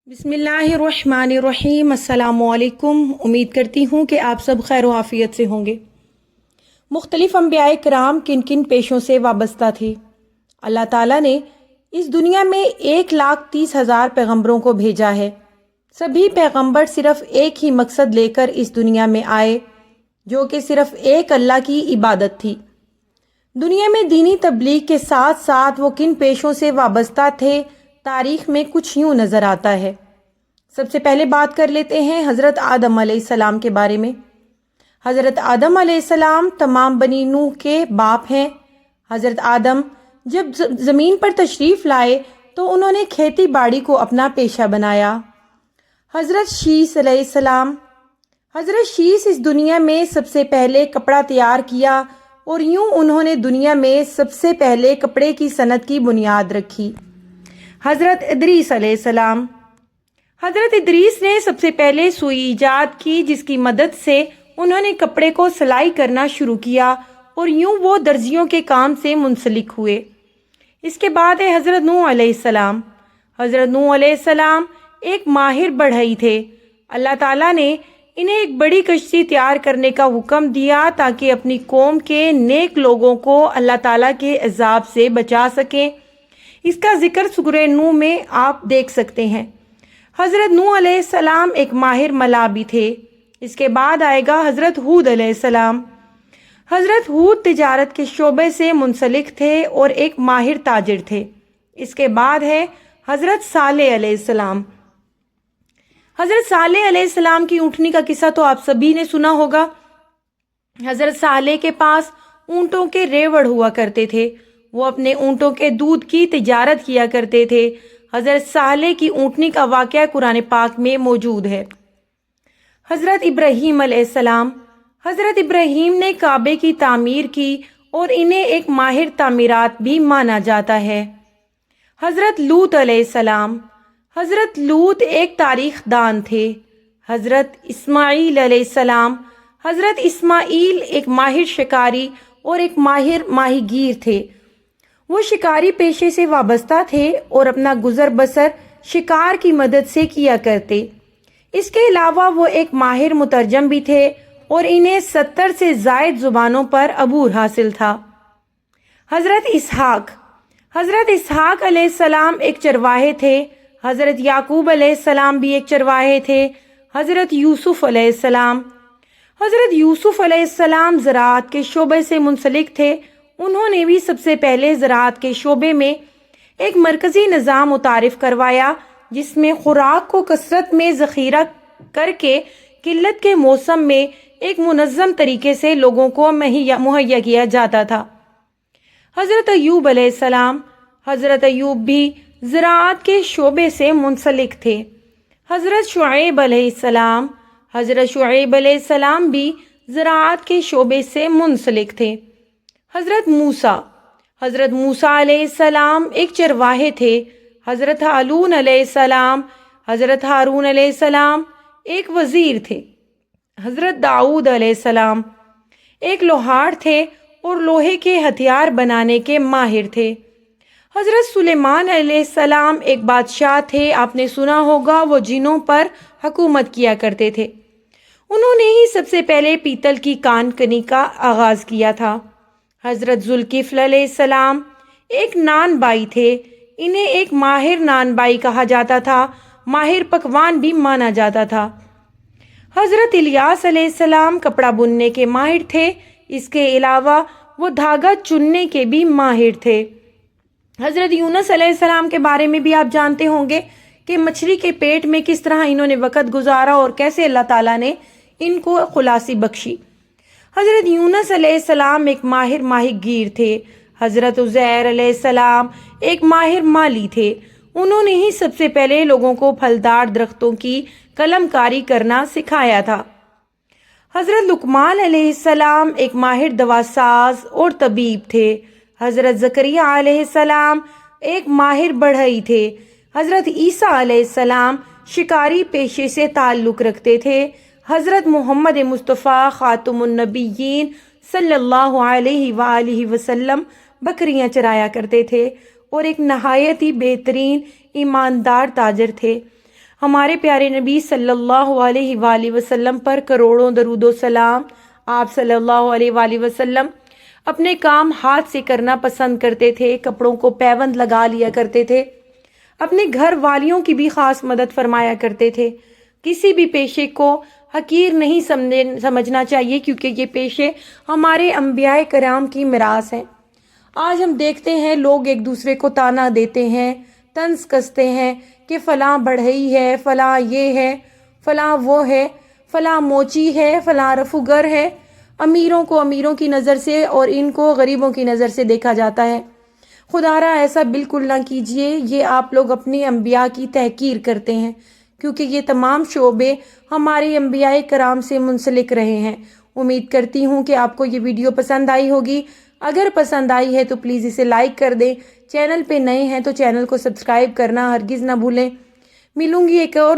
बिस्मिल्लाहिर्रहमानिर्रहीम। अस्सलामुअलैकुम। उम्मीद करती हूँ कि आप सब खैर व आफियत से होंगे। मुख्तलिफ अंबियाए किराम किन किन पेशों से वाबस्ता थे। अल्लाह ताला ने इस दुनिया में 1,30,000 पैगम्बरों को भेजा है। सभी पैगम्बर सिर्फ एक ही मकसद लेकर इस दुनिया में आए, जो कि सिर्फ एक अल्लाह की इबादत थी। दुनिया में दीनी तबलीग के साथ साथ वो किन पेशों से वाबस्ता थे, तारीख में कुछ यूँ नज़र आता है। सबसे पहले बात कर लेते हैं हज़रत आदम अलैहिस्सलाम के बारे में। हज़रत आदम अलैहिस्सलाम तमाम बनी नूह के बाप हैं। हज़रत आदम जब ज़मीन पर तशरीफ़ लाए तो उन्होंने खेती बाड़ी को अपना पेशा बनाया। हज़रत शीस अलैहिस्सलाम, हज़रत शीस इस दुनिया में सबसे पहले कपड़ा तैयार किया और यूँ उन्होंने दुनिया में सबसे पहले कपड़े की सनत की बुनियाद रखी। हज़रत इदरीस अलैहिस्सलाम, हज़रत इदरीस ने सबसे पहले सुई ईजाद की, जिसकी मदद से उन्होंने कपड़े को सिलाई करना शुरू किया और यूँ वो दर्जियों के काम से मुंसलिक हुए। इसके बाद है हज़रत नूह अलैहिस्सलाम। हज़रत नूह अलैहिस्सलाम एक माहिर बढ़ई थे। अल्लाह ताला ने इन्हें एक बड़ी कश्ती तैयार करने का हुक्म दिया ताकि अपनी कौम के नेक लोगों को अल्लाह ताला के अज़ाब से बचा सकें। इसका जिक्र सूरह नूह में आप देख सकते हैं। हज़रत नूह अलैहिस्सलाम एक माहिर मलाबी थे। इसके बाद आएगा हज़रत हूद अलैहिस्सलाम। हज़रत हूद तिजारत के शोबे से मुंसलिक थे और एक माहिर ताजिर थे। इसके बाद है हज़रत सालेह अलैहिस्सलाम। हज़रत सालेह अलैहिस्सलाम की ऊँटनी का किस्सा तो आप सभी ने सुना होगा। हज़रत सालेह के पास ऊँटों के रेवड़ हुआ करते थे। वो अपने ऊँटों के दूध की तिजारत किया करते थे। हज़रत सालेह की ऊँटनी का वाक़या कुरान पाक में मौजूद है। हज़रत इब्राहीम अलैहिस्सलाम, हज़रत इब्राहीम ने काबे की तामीर की और इन्हें एक माहिर तामीरात भी माना जाता है। हज़रत लूत अलैहिस्सलाम, हज़रत लूत एक तारीख़ दान थे। हज़रत इस्माईल अलैहिस्सलाम, हज़रत इस्माईल एक माहिर शिकारी और एक माहिर माहीगीर थे। वो शिकारी पेशे से वाबस्ता थे और अपना गुजर बसर शिकार की मदद से किया करते। इसके अलावा वो एक माहिर मुतरजम भी थे और इन्हें 70 से ज़ायद ज़ुबानों पर अबूर हासिल था। हज़रत इसहाक, हज़रत इसहाक अलैहिस्सलाम एक चरवाहे थे। हज़रत याकूब अलैहिस्सलाम भी एक चरवाहे थे। हज़रत यूसुफ अलैहिस्सलाम, हज़रत यूसुफ अलैहिस्सलाम ज़राअत के शोबे से मुंसलिक थे। उन्होंने भी सबसे पहले ज़राअत के शोबे में एक मरकज़ी निज़ाम मुतारिफ़ करवाया, जिसमें खुराक को कसरत में ज़ख़ीरा करके किल्लत के मौसम में एक मुनज़्ज़म तरीके से लोगों को मुहैया किया जाता था। हज़रत अय्यूब अलैहिस्सलाम, हज़रत अय्यूब भी ज़राअत के शोबे से मुंसलिक थे। हज़रत शुएब अलैहिस्सलाम, हज़रत शुएब अलैहिस्सलाम भी ज़राअत के शोबे से मुंसलिक थे। हज़रत मूसा, हज़रत मूसा अलैहिस्सलाम एक चरवाहे थे। हज़रत हारून अलैहिस्सलाम, हज़रत हारून अलैहिस्सलाम एक वज़ीर थे। हज़रत दाऊद अलैहिस्सलाम एक लोहार थे और लोहे के हथियार बनाने के माहिर थे। हज़रत सुलेमान अलैहिस्सलाम एक बादशाह थे। आपने सुना होगा वो जिनों पर हुकूमत किया करते थे। उन्होंने ही सबसे पहले पीतल की कान कनी का आगाज़ किया था। हज़रत ज़ुल्किफ़्ल अलैहिस्सलाम एक नान बाई थे। इन्हें एक माहिर नान बाई कहा जाता था। माहिर पकवान भी माना जाता था। हज़रत इलियास अलैहिस्सलाम कपड़ा बुनने के माहिर थे। इसके अलावा वो धागा चुनने के भी माहिर थे। हज़रत यूनुस अलैहिस्सलाम के बारे में भी आप जानते होंगे कि मछली के पेट में किस तरह इन्होंने वक़्त गुजारा और कैसे अल्लाह ताला ने इनको खुलासी बख्शी। हज़रत यूनुस अलैहिस्सलाम एक माहिर माहीगीर थे। हज़रत उज़ैर अलैहिस्सलाम एक माहिर माली थे। उन्होंने ही सबसे पहले लोगों को फलदार दरख्तों की कलमकारी करना सिखाया था। हज़रत लुकमान अलैहिस्सलाम एक माहिर दवासाज और तबीब थे। हज़रत ज़करिया अलैहिस्सलाम एक माहिर बढ़ई थे। हज़रत ईसा अलैहिस्सलाम शिकारी पेशे से ताल्लुक़ रखते थे। हज़रत मोहम्मद मुस्तफ़ा ख़ातमुन नबिय्यीन सल्लल्लाहु अलैहि वसल्लम बकरियां चराया करते थे और एक नहायत ही बेहतरीन ईमानदार ताजर थे। ہمارے پیارے نبی صلی اللہ علیہ وآلہ وسلم پر کروڑوں درود و سلام۔ آپ صلی اللہ علیہ وآلہ وسلم اپنے کام ہاتھ سے کرنا پسند کرتے تھے، کپڑوں کو پیوند لگا لیا کرتے تھے، اپنے گھر والیوں کی بھی خاص مدد فرمایا کرتے تھے۔ کسی بھی پیشے کو حقیر نہیں سمجھنا چاہیے، کیونکہ یہ پیشے ہمارے انبیاء کرام کی میراث ہیں۔ آج ہم دیکھتے ہیں لوگ ایک دوسرے کو تانا دیتے ہیں، طنز کستے ہیں کہ فلاں بڑھئی ہے، فلاں یہ ہے، فلاں وہ ہے، فلاں موچی ہے، فلاں رفوگر ہے۔ امیروں کو امیروں کی نظر سے اور ان کو غریبوں کی نظر سے دیکھا جاتا ہے۔ خدارا ایسا بالکل نہ کیجیے، یہ آپ لوگ اپنے انبیاء کی تحقیر کرتے ہیں، کیونکہ یہ تمام شعبے ہمارے انبیاء کرام سے منسلک رہے ہیں۔ امید کرتی ہوں کہ آپ کو یہ ویڈیو پسند آئی ہوگی۔ اگر پسند آئی ہے تو پلیز اسے لائک کر دیں، چینل پہ نئے ہیں تو چینل کو سبسکرائب کرنا ہرگز نہ بھولیں۔ ملوں گی ایک اور